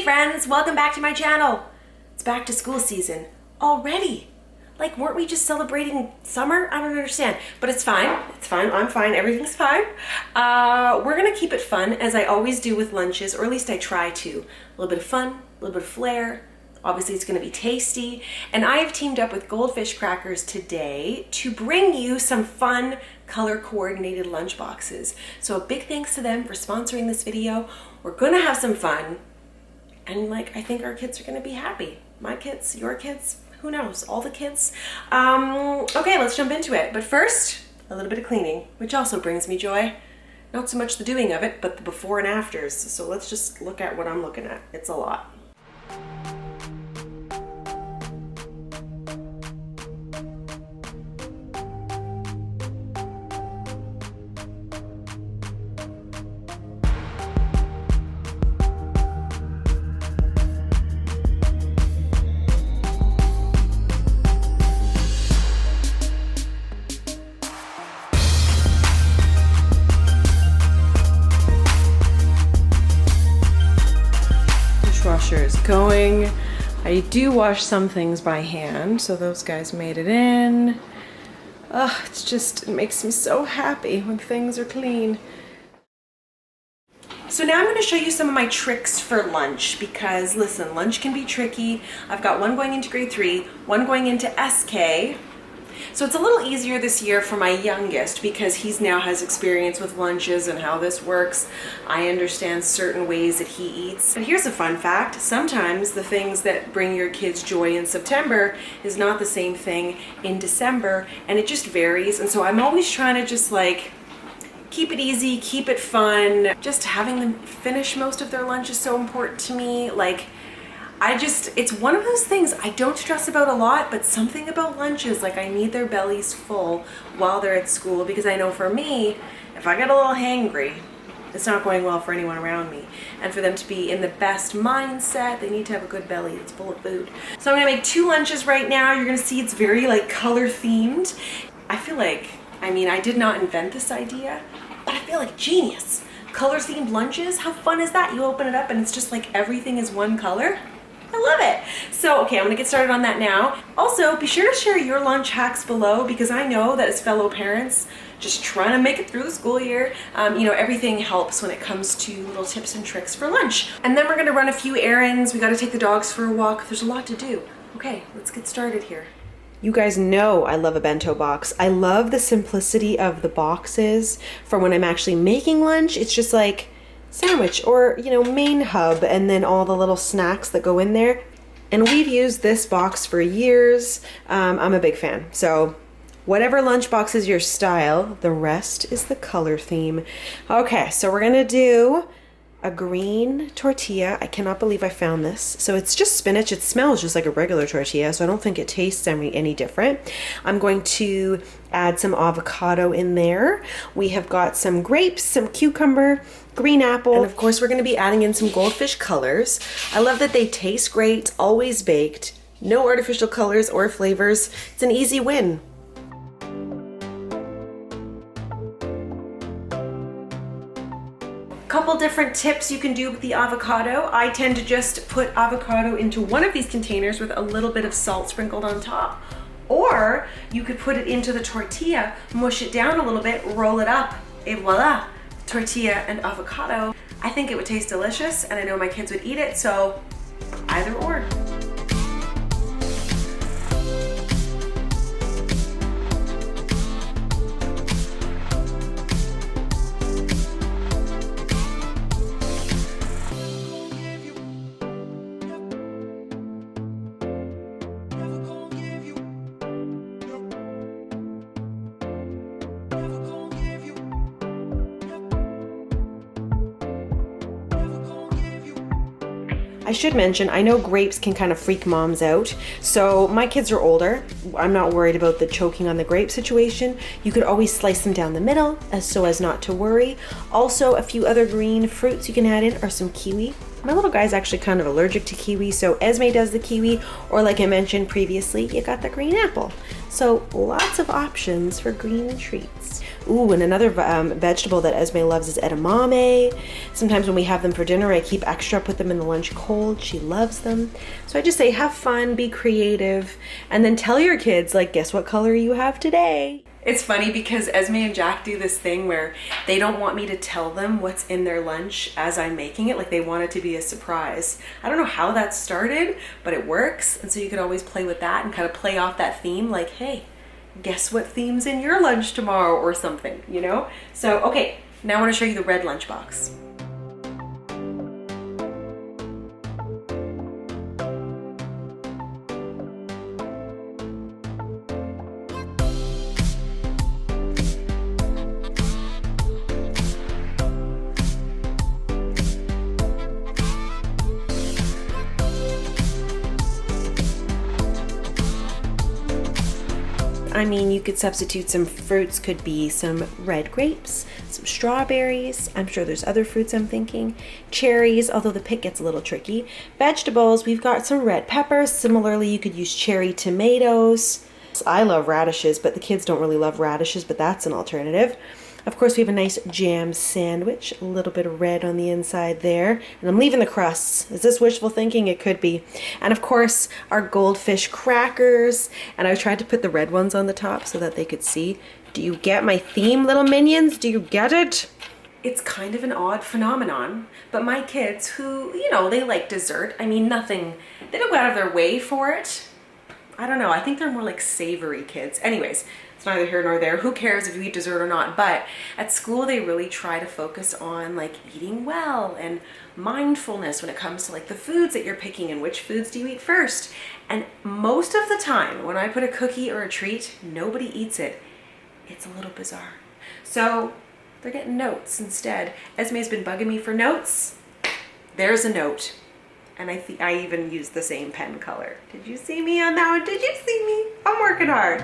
friends, welcome back to my channel. It's back to school season already. Like, weren't we just celebrating summer? I don't understand, but it's fine. It's fine, I'm fine, everything's fine. We're gonna keep it fun, as I always do with lunches, or at least I try to. A little bit of fun, a little bit of flair. Obviously it's gonna be tasty. And I have teamed up with Goldfish Crackers today to bring you some fun, color-coordinated lunch boxes. So a big thanks to them for sponsoring this video. We're gonna have some fun. And I think our kids are gonna be happy. My kids, your kids, who knows, all the kids. Okay, let's jump into it. But first, a little bit of cleaning, which also brings me joy. Not so much the doing of it, but the before and afters. So let's just look at what I'm looking at. It's a lot. Washer is going. I do wash some things by hand, so those guys made it in. It makes me so happy when things are clean. So now I'm going to show you some of my tricks for lunch, because listen, lunch can be tricky. I've got one going into grade 3, one going into SK. So it's a little easier this year for my youngest because he now has experience with lunches and how this works. I understand certain ways that he eats. But here's a fun fact. Sometimes the things that bring your kids joy in September is not the same thing in December, and it just varies. And so I'm always trying to just keep it easy, keep it fun. Just having them finish most of their lunch is so important to me. It's one of those things I don't stress about a lot, but something about lunches, I need their bellies full while they're at school, because I know for me, if I get a little hangry, it's not going well for anyone around me. And for them to be in the best mindset, they need to have a good belly that's full of food. So I'm gonna make 2 lunches right now. You're gonna see it's very color themed. I feel I did not invent this idea, but I feel like genius. Color themed lunches, how fun is that? You open it up and it's just everything is one color. I love it. So, okay, I'm gonna get started on that now. Also, be sure to share your lunch hacks below, because I know that as fellow parents, just trying to make it through the school year, everything helps when it comes to little tips and tricks for lunch. And then we're gonna run a few errands. We gotta take the dogs for a walk. There's a lot to do. Okay, let's get started here. You guys know I love a bento box. I love the simplicity of the boxes for when I'm actually making lunch. It's just sandwich or main hub, and then all the little snacks that go in there. And we've used this box for years. I'm a big fan. So whatever lunchbox is your style, the rest is the color theme. Okay, so we're gonna do a green tortilla. I cannot believe I found this. So it's just spinach. It smells just like a regular tortilla, so I don't think it tastes any different. I'm going to add some avocado in there. We have got some grapes, some cucumber, green apple, and of course we're going to be adding in some goldfish colors. I love that they taste great, always baked, no artificial colors or flavors. It's an easy win. Couple different tips you can do with the avocado. I tend to just put avocado into one of these containers with a little bit of salt sprinkled on top. Or you could put it into the tortilla, mush it down a little bit, roll it up, et voila, tortilla and avocado. I think it would taste delicious, and I know my kids would eat it, so either or. I should mention, I know grapes can kind of freak moms out, so my kids are older. I'm not worried about the choking on the grape situation. You could always slice them down the middle so as not to worry. Also, a few other green fruits you can add in are some kiwi, My little guy's actually kind of allergic to kiwi, so Esme does the kiwi, or like I mentioned previously, you got the green apple. So lots of options for green treats. Ooh, and another vegetable that Esme loves is edamame. Sometimes when we have them for dinner, I keep extra, put them in the lunch cold. She loves them. So I just say have fun, be creative, and then tell your kids, like, guess what color you have today? It's funny because Esme and Jack do this thing where they don't want me to tell them what's in their lunch as I'm making it. Like, they want it to be a surprise. I don't know how that started, but it works. And so you could always play with that and kind of play off that theme, like, hey, guess what theme's in your lunch tomorrow or something, you know? So, okay, now I want to show you the red lunchbox. I mean, you could substitute some fruits, could be some red grapes, some strawberries. I'm sure there's other fruits I'm thinking. Cherries, although the pick gets a little tricky. Vegetables, we've got some red peppers. Similarly, you could use cherry tomatoes. I love radishes, but the kids don't really love radishes, but that's an alternative. Of course, we have a nice jam sandwich, a little bit of red on the inside there. And I'm leaving the crusts. Is this wishful thinking? It could be. And of course, our goldfish crackers. And I tried to put the red ones on the top so that they could see. Do you get my theme, little minions? Do you get it? It's kind of an odd phenomenon, but my kids who, you know, they like dessert. I mean, nothing, they don't go out of their way for it. I don't know, I think they're more like savory kids. Anyways, it's neither here nor there. Who cares if you eat dessert or not? But at school, they really try to focus on like eating well and mindfulness when it comes to like the foods that you're picking and which foods do you eat first. And most of the time, when I put a cookie or a treat, nobody eats it. It's a little bizarre. So they're getting notes instead. Esme's been bugging me for notes. There's a note. And I think I even used the same pen color. Did you see me on that one? Did you see me? I'm working hard.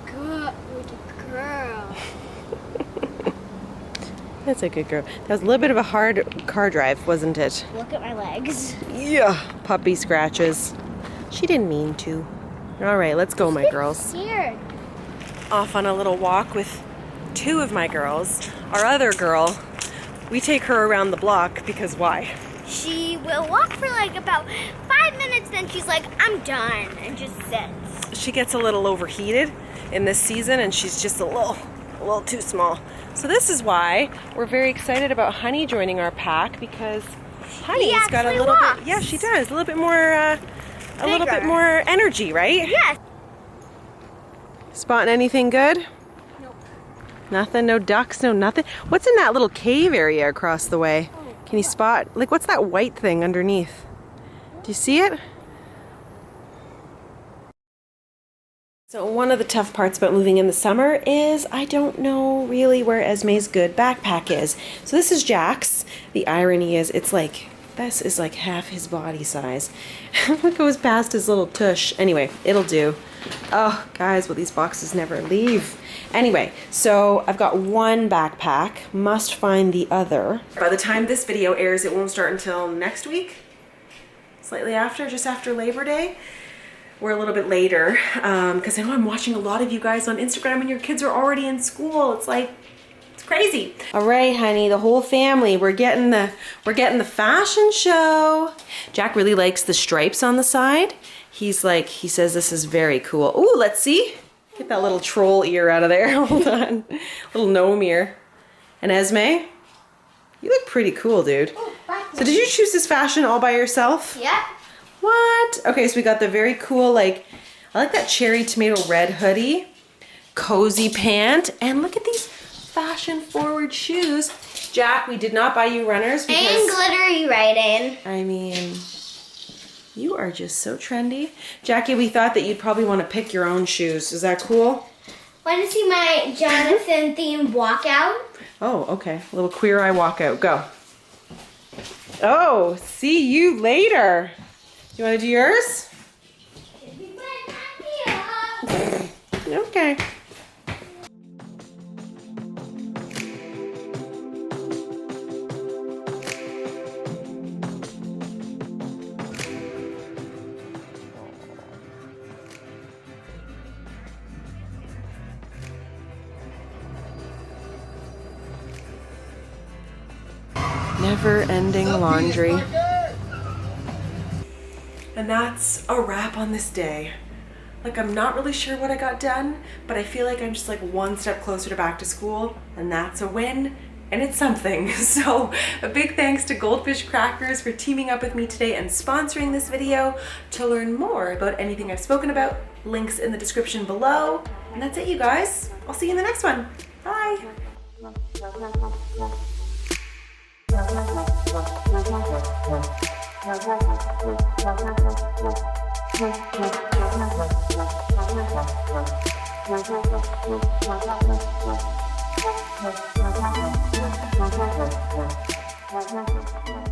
Good girl. That's a good girl. That was a little bit of a hard car drive, wasn't it? Look at my legs. Yeah, puppy scratches. She didn't mean to. All right, let's go, my girls. Scared. Off on a little walk with two of my girls. Our other girl, we take her around the block because why? She will walk for like about 5 minutes, then she's like, I'm done, and just sits. She gets a little overheated in this season and she's just a little too small. So this is why we're very excited about Honey joining our pack, because Honey's got a little bit, yeah, she does, a little bit more a little bit more energy, right? Yes. Spotting anything good? Nope. Nothing? No ducks? No nothing? What's in that little cave area across the way? Can you spot? Like, what's that white thing underneath? Do you see it? So one of the tough parts about moving in the summer is I don't know really where Esme's good backpack is. So this is Jack's. The irony is it's like, this is like half his body size. It goes past his little tush. Anyway, it'll do. Oh, guys, well, these boxes never leave. Anyway, so I've got one backpack. Must find the other. By the time this video airs, it won't start until next week. Slightly after, just after Labor Day. We're a little bit later, because I know I'm watching a lot of you guys on Instagram and your kids are already in school. It's like, it's crazy. All right, honey, the whole family, we're getting the fashion show. Jack really likes the stripes on the side. He says this is very cool. Ooh, let's see. Get that little troll ear out of there. Hold on. Little gnome ear. And Esme, you look pretty cool, dude. So did you choose this fashion all by yourself? Yeah. What? Okay, so we got the very cool, I like that cherry tomato red hoodie, cozy pant, and look at these fashion forward shoes. Jack, we did not buy you runners because... And glittery writing. I mean, you are just so trendy. Jackie, we thought that you'd probably want to pick your own shoes. Is that cool? Want to see my Jonathan themed walkout? Oh, okay. A little Queer Eye walkout. Go. Oh, see you later. You want to do yours? Okay. Never-ending laundry. And that's a wrap on this day. Like, I'm not really sure what I got done, but I feel like I'm just like one step closer to back to school, and that's a win, and it's something. So a big thanks to Goldfish Crackers for teaming up with me today and sponsoring this video. To learn more about anything I've spoken about, links in the description below. And that's it, you guys. I'll see you in the next one. Bye. Thank you.